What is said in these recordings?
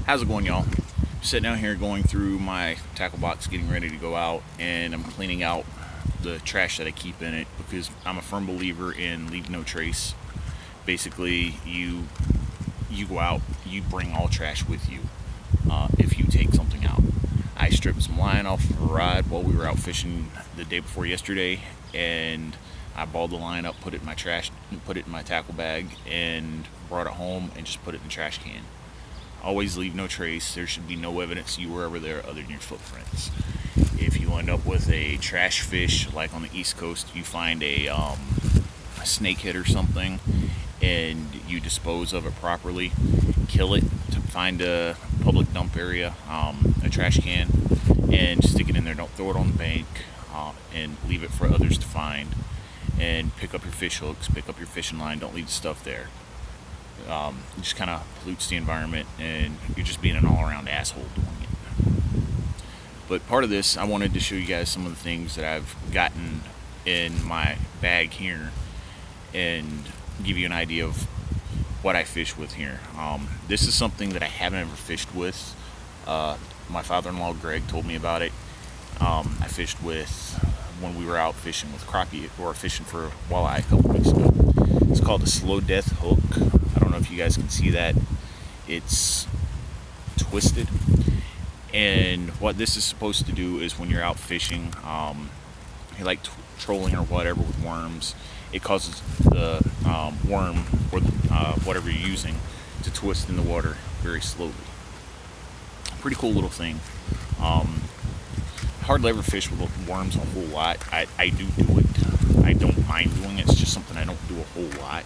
How's it going, y'all? Sitting out here going through my tackle box, getting ready to go out, and I'm cleaning out the trash that I keep in it because I'm a firm believer in leave no trace. Basically, you go out, you bring all trash with you if you take something out. I stripped some line off of a rod while we were out fishing the day before yesterday, and I balled the line up, put it in my trash, put it in my tackle bag, and brought it home and just put it in the trash can. Always leave no trace. There should be no evidence you were ever there other than your footprints. If you end up with a trash fish, like on the East Coast, you find a snakehead or something, and you dispose of it properly, kill it, to find a public dump area, a trash can, and stick it in there. Don't throw it on the bank, and leave it for others to find. And pick up your fish hooks, pick up your fishing line. Don't leave the stuff there. It just kind of pollutes the environment, and you're just being an all-around asshole doing it. But part of this, I wanted to show you guys some of the things that I've gotten in my bag here and give you an idea of what I fish with here. This is something that I haven't ever fished with. My father-in-law Greg told me about it. I fished with when we were out fishing with crappie, or fishing for walleye a couple weeks ago. It's called a slow death hook. I don't know if you guys can see that. It's twisted, and what this is supposed to do is when you're out fishing, you like trolling or whatever with worms, it causes the worm or whatever you're using to twist in the water very slowly. Pretty cool little thing. Hardly ever fish with worms a whole lot. I do it. I don't mind doing it. It's just something I don't do a whole lot.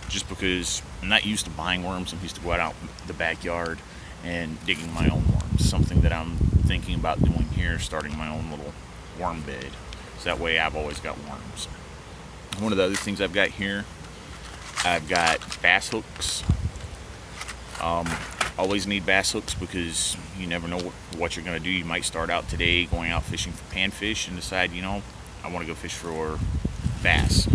Just because I'm not used to buying worms. I'm used to going out in the backyard and digging my own worms. Something that I'm thinking about doing here, starting my own little worm bed. So that way I've always got worms. One of the other things I've got here, I've got bass hooks. Always need bass hooks because you never know what you're going to do. You might start out today going out fishing for panfish and decide, I want to go fish for bass.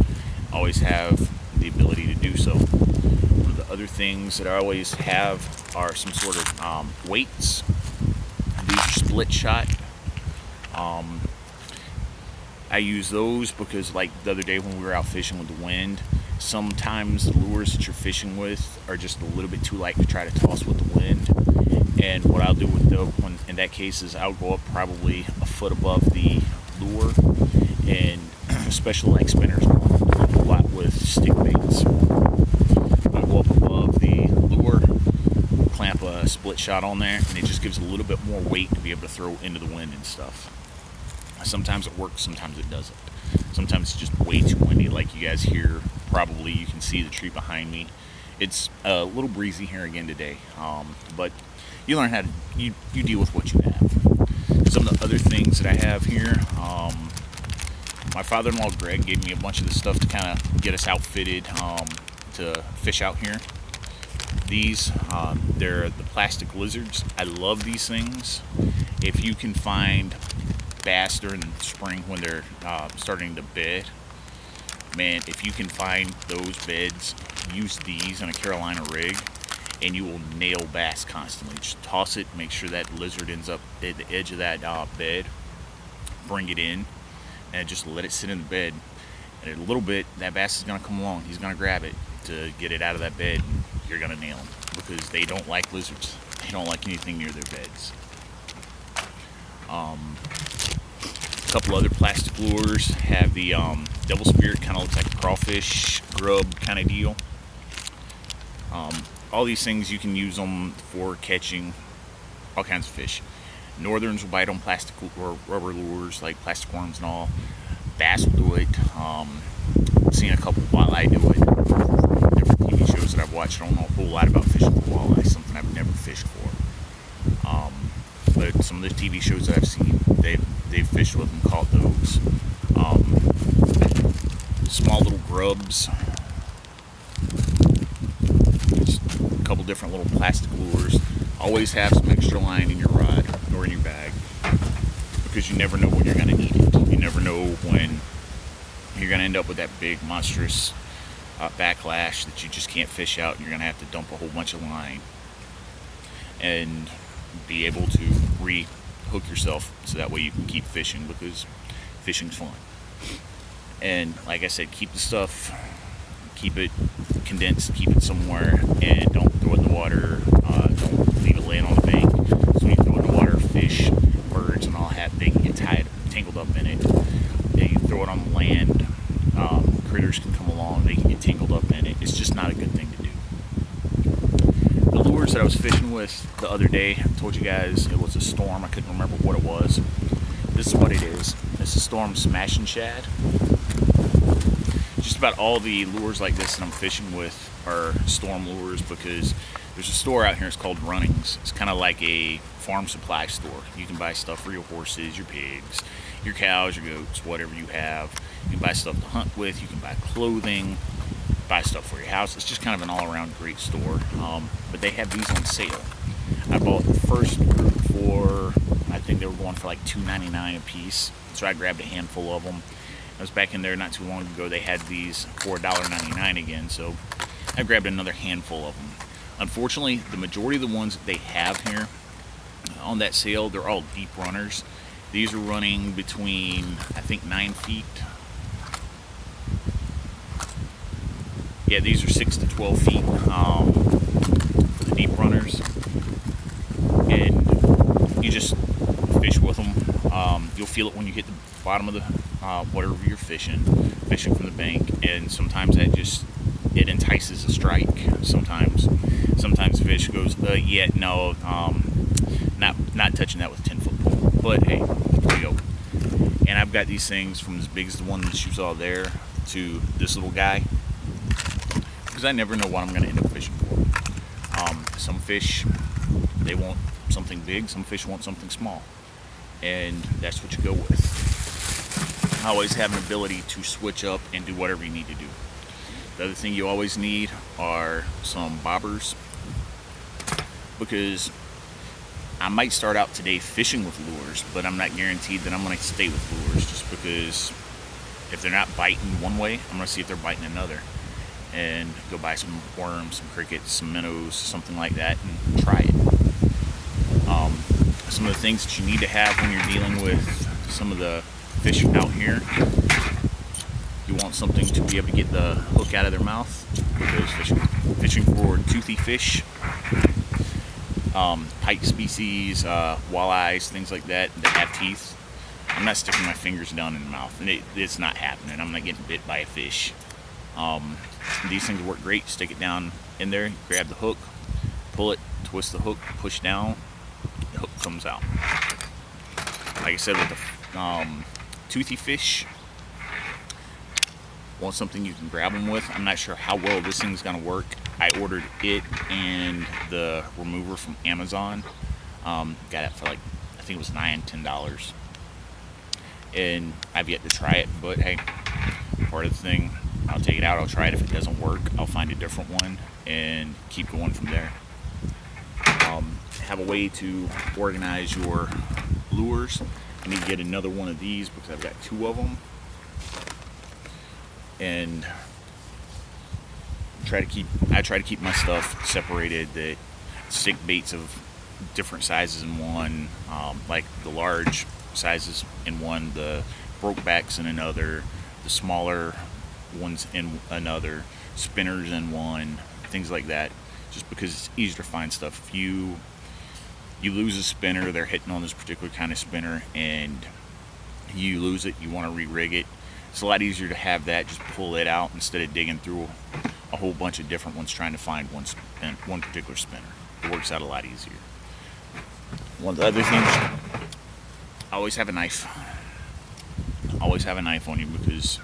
Always have the ability to do so. One of the other things that I always have are some sort of weights. These are split shot. I use those because, like the other day when we were out fishing with the wind, sometimes the lures that you're fishing with are just a little bit too light to try to toss with the wind. And what I'll do in that case is I'll go up probably a foot above the lure, and especially like spinners, a whole lot with stick baits. I'll go up above the lure, clamp a split shot on there, and it just gives a little bit more weight to be able to throw into the wind and stuff. Sometimes it works, sometimes it doesn't. Sometimes it's just way too windy, like you guys hear. Probably you can see the tree behind me. It's a little breezy here again today, but you learn how to you deal with what you have. Some of the other things that I have here, my father-in-law Greg gave me a bunch of this stuff to kind of get us outfitted to fish out here. These, they're the plastic lizards. I love these things. If you can find bass during the spring when they're starting to bed, man, if you can find those beds, use these on a Carolina rig, and you will nail bass constantly. Just toss it, make sure that lizard ends up at the edge of that bed, bring it in, and just let it sit in the bed. And in a little bit, that bass is going to come along. He's going to grab it to get it out of that bed, and you're going to nail him because they don't like lizards. They don't like anything near their beds. A couple other plastic lures have the Devil Spirit, kind of looks like a crawfish grub kind of deal. All these things you can use them for catching all kinds of fish. Northerns will bite on plastic or rubber lures like plastic worms and all. Bass will do it. I've seen a couple walleye do it. Different TV shows that I've watched. I don't know a whole lot about fishing for walleye. Something I've never fished for. But some of the TV shows that I've seen, they've fished with them, caught those. Small little grubs. Just a couple different little plastic lures. Always have some extra line in your rod or in your bag because you never know when you're going to need it. You never know when you're going to end up with that big monstrous backlash that you just can't fish out, and you're going to have to dump a whole bunch of line. and be able to re-hook yourself so that way you can keep fishing, because fishing's fun. And like I said, keep the stuff, keep it condensed, keep it somewhere, and don't throw it in the water. Don't leave it laying on the bank. So when you throw it in the water, fish, birds, and all that, they can get tangled up in it. And you throw it on the land, critters can come along, they can get tangled up in it. It's just not a good thing to do. The lures that I was fishing with the other day, I told you guys it was a Storm. I couldn't remember what it was. This is what it is. It's a Storm Smash and Shad. Just about all the lures like this that I'm fishing with are Storm lures, because there's a store out here, it's called Runnings. It's kind of like a farm supply store. You can buy stuff for your horses, your pigs, your cows, your goats, whatever you have. You can buy stuff to hunt with, you can buy clothing, buy stuff for your house. It's just kind of an all-around great store. But they have these on sale. I bought the first group for, I think they were going for like $2.99 a piece. So I grabbed a handful of them. I was back in there not too long ago. They had these for $1.99 again, so I grabbed another handful of them. Unfortunately, the majority of the ones that they have here on that sale, they're all deep runners. These are running between, I think, 9 feet. Yeah, these are 6 to 12 feet for the deep runners. And you just fish with them. You'll feel it when you hit the bottom of the whatever you're fishing from the bank, and sometimes it entices a strike. Sometimes fish goes, not touching that with a 10-foot pole. But hey, here we go. And I've got these things from as big as the one that you saw there to this little guy, because I never know what I'm going to end up fishing for. Some fish, they want something big. Some fish want something small, and that's what you go with. I always have an ability to switch up and do whatever you need to do. The other thing you always need are some bobbers, because I might start out today fishing with lures, but I'm not guaranteed that I'm going to stay with lures, just because if they're not biting one way, I'm going to see if they're biting another, and go buy some worms, some crickets, some minnows, something like that, and try it. Some of the things that you need to have when you're dealing with some of the fish out here, you want something to be able to get the hook out of their mouth, because fishing for toothy fish, pike species, walleyes, things like that have teeth, I'm not sticking my fingers down in the mouth, and it's not happening. I'm not getting bit by a fish. These things work great. Stick it down in there, grab the hook, pull it, twist the hook, push down, the hook comes out. Like I said, with the toothy fish, want something you can grab them with. I'm not sure how well this thing's gonna work. I ordered it and the remover from Amazon. Got it for like, I think it was $9-10, and I've yet to try it. But hey, part of the thing, I'll take it out, I'll try it. If it doesn't work, I'll find a different one and keep going from there. Have a way to organize your lures. I need to get another one of these because I've got 2 of them, and I try to keep my stuff separated. That stick baits of different sizes in one, like the large sizes in one, the brokebacks in another, the smaller ones in another, spinners in one, things like that, just because it's easier to find stuff. If you lose a spinner, they're hitting on this particular kind of spinner, and you lose it, you want to re-rig it, it's a lot easier to have that, just pull it out instead of digging through a whole bunch of different ones trying to find one particular spinner. It works out a lot easier. One of the other things, always have a knife. Always have a knife on you, because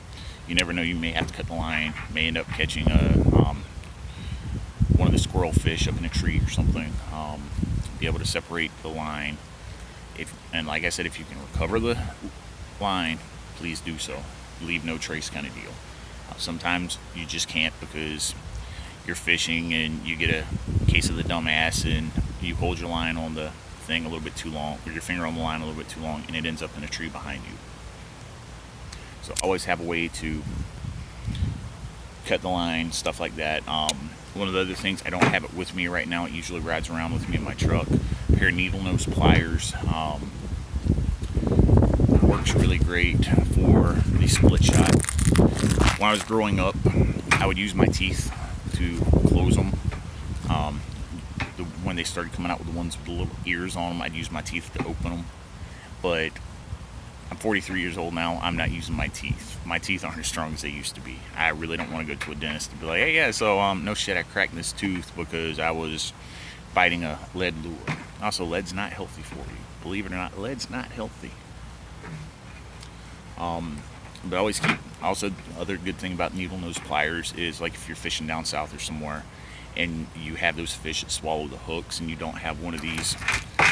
you never know, you may have to cut the line, may end up catching one of the squirrel fish up in a tree or something. Be able to separate the line. And like I said, if you can recover the line, please do so. Leave no trace kind of deal. Sometimes you just can't, because you're fishing and you get a case of the dumbass and you hold your line on the thing a little bit too long, or your finger on the line a little bit too long, and it ends up in a tree behind you. So always have a way to cut the line, stuff like that. One of the other things, I don't have it with me right now. It usually rides around with me in my truck. A pair of needle nose pliers. Works really great for the split shot. When I was growing up, I would use my teeth to close them. When they started coming out with the ones with the little ears on them, I'd use my teeth to open them. But I'm 43 years old now. I'm not using my teeth. My teeth aren't as strong as they used to be. I really don't want to go to a dentist and be like, hey, yeah, so no shit, I cracked this tooth because I was biting a lead lure. Also, lead's not healthy for you. Believe it or not, lead's not healthy. But always keep. Also, other good thing about needle nose pliers is, like, if you're fishing down south or somewhere, and you have those fish that swallow the hooks, and you don't have one of these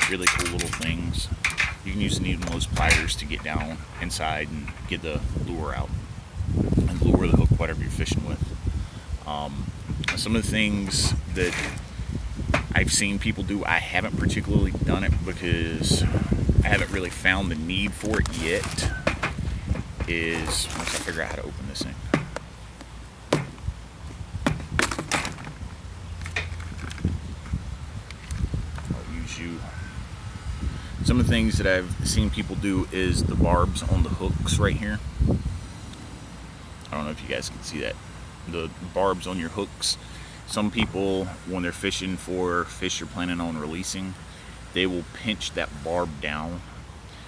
really cool little things, you can use the needle nose pliers to get down inside and get the lure out and lure the hook, whatever you're fishing with. Some of the things that I've seen people do, I haven't particularly done it because I haven't really found the need for it yet, is once I figure out how to open this thing. I'll use you. Some of the things that I've seen people do is the barbs on the hooks right here. I don't know if you guys can see that. The barbs on your hooks. Some people, when they're fishing for fish you're planning on releasing, they will pinch that barb down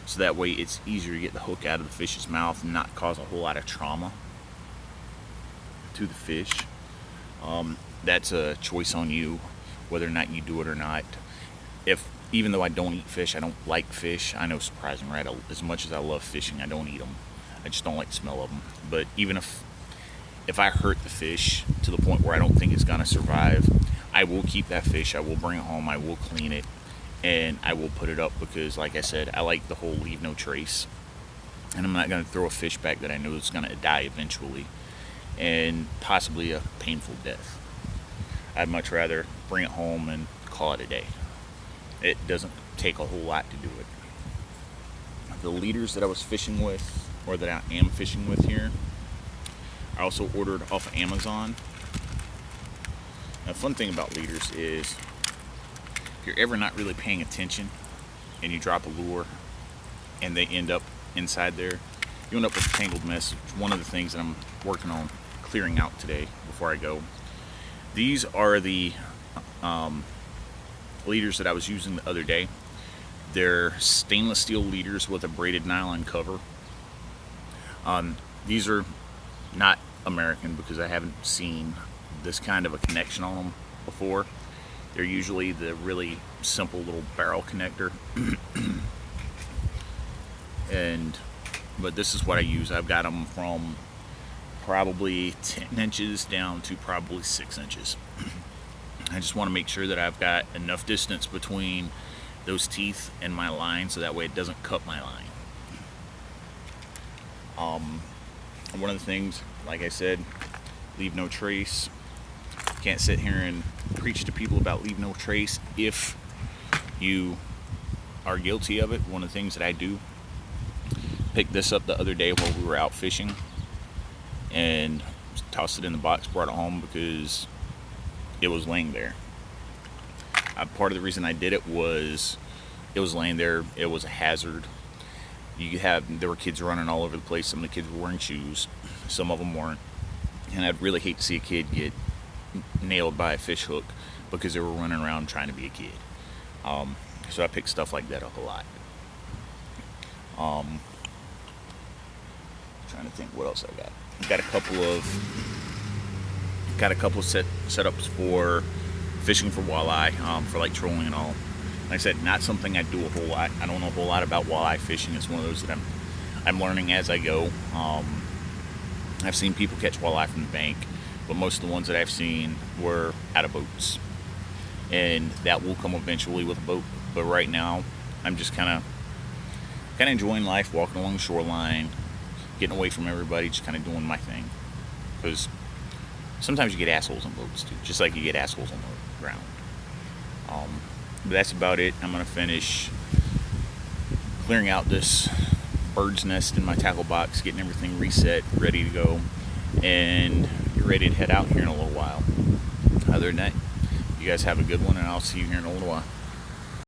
so that way it's easier to get the hook out of the fish's mouth and not cause a whole lot of trauma to the fish. That's a choice on you, whether or not you do it or not. Even though I don't eat fish, I don't like fish. I know, surprising, right? As much as I love fishing, I don't eat them. I just don't like the smell of them. But even if I hurt the fish to the point where I don't think it's gonna survive, I will keep that fish. I will bring it home. I will clean it, and I will put it up because, like I said, I like the whole leave no trace. And I'm not gonna throw a fish back that I know is gonna die eventually, and possibly a painful death. I'd much rather bring it home and call it a day. It doesn't take a whole lot to do it. The leaders that I was fishing with, or that I am fishing with here, I also ordered off of Amazon. Now, the fun thing about leaders is, if you're ever not really paying attention and you drop a lure and they end up inside there, you end up with a tangled mess. It's one of the things that I'm working on clearing out today before I go. These are the leaders that I was using the other day. They're stainless steel leaders with a braided nylon cover. These are not American because I haven't seen this kind of a connection on them before. They're usually the really simple little barrel connector. But this is what I use. I've got them from probably 10 inches down to probably 6 inches. I just want to make sure that I've got enough distance between those teeth and my line so that way it doesn't cut my line. One of the things, like I said, leave no trace. Can't sit here and preach to people about leave no trace if you are guilty of it. One of the things that I do, picked this up the other day while we were out fishing and tossed it in the box, brought it home because it was laying there. Part of the reason I did it was it was laying there. It was a hazard. There were kids running all over the place. Some of the kids were wearing shoes. Some of them weren't. And I'd really hate to see a kid get nailed by a fish hook because they were running around trying to be a kid. So I pick stuff like that up a lot. Trying to think what else I got. Got a couple of setups for fishing for walleye, for like trolling and all. Like I said, not something I do a whole lot. I don't know a whole lot about walleye fishing. It's one of those that I'm learning as I go. I've seen people catch walleye from the bank, but most of the ones that I've seen were out of boats, and that will come eventually with a boat. But right now, I'm just kind of enjoying life, walking along the shoreline, getting away from everybody, just kind of doing my thing. Because sometimes you get assholes on boats too, just like you get assholes on the ground. But that's about it. I'm going to finish clearing out this bird's nest in my tackle box, getting everything reset, ready to go, and get ready to head out here in a little while. other than that, you guys have a good one, and I'll see you here in a little while.